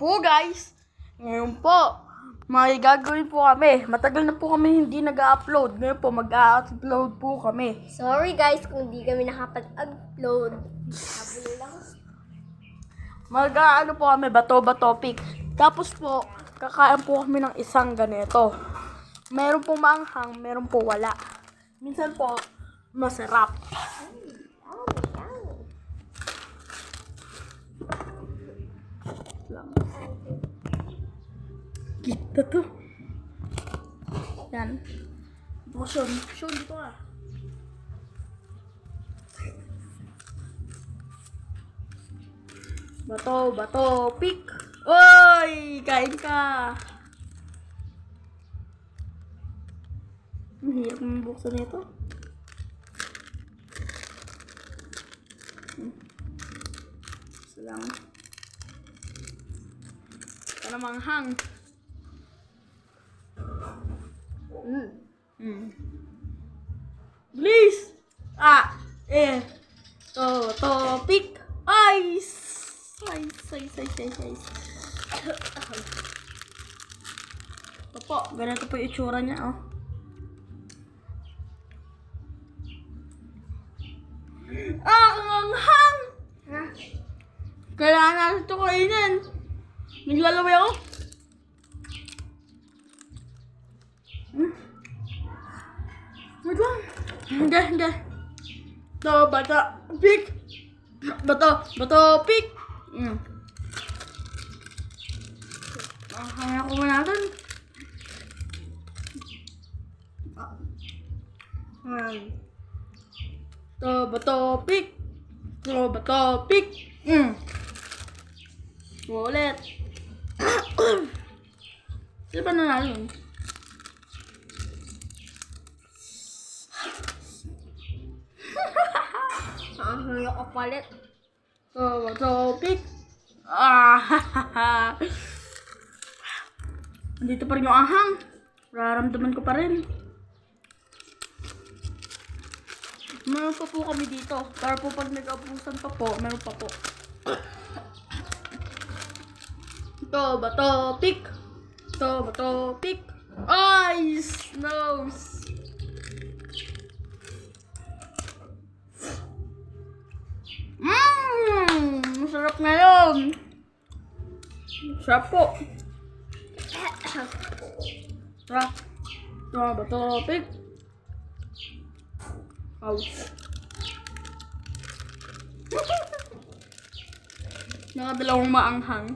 po guys, ngayon po, may gagawin po kami. Matagal na po kami hindi nag-upload. Ngayon po, mag-upload po kami. Sorry guys kung hindi kami nakapag-upload. Habol lang. Mag-ano po kami, bato-bato topic. Tapos po, kakain po kami ng isang ganito. Meron po maanghang, meron po wala. Minsan po, masarap. Lang. Kita to. Yan. Sean, dito ah. Bato, pick. Oy, kain ka. Ang hirap mong buksan nito. Isa lang. Ito namang hang. Please. Pick. Ice. Opo, ganito po yung itsura niya, oh. Ang hang! Kailangan natin ito kainin. Naglalaway ako. Wait lang. Hindi. Bato, pick. Bato, pick. Hangin ako muna natin. Bato, pick. Ulit. Sino ba nanalo? Ang ako palit. Bato, pick. Dito pa rin yung ahang. Raramdaman ko pa rin. Meron pa po kami dito. Para po pag nag-abusan pa po, meron pa po. Ito, bato, pick. Ice! Nose! Masarap ngayon. Sarap po. Sarap. Ito, bato, pick. Nakadalawang maanghang.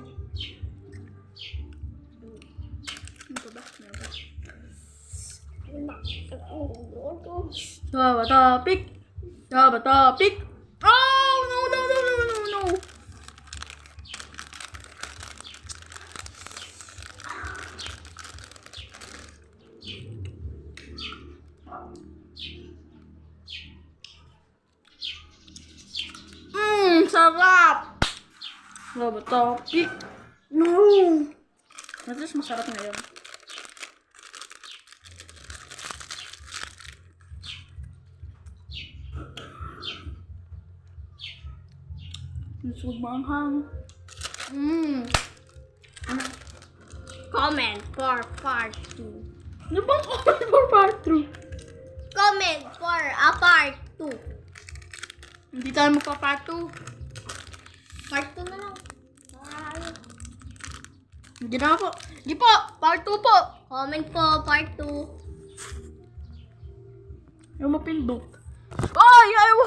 Ano ba? Bato, pick. Oh, no. Sarap! Bato, pick. No! Mas masarap ngayon. Nasuog maanghang. Comment for part 2. Ano bang comment for part 2? Comment for a part 2. Hindi tayo magpa-part 2. Part 2 na lang. Hindi na po. Hindi po. Part 2 po. Comment po part 2. Yung mapindot. Ay! Ayaw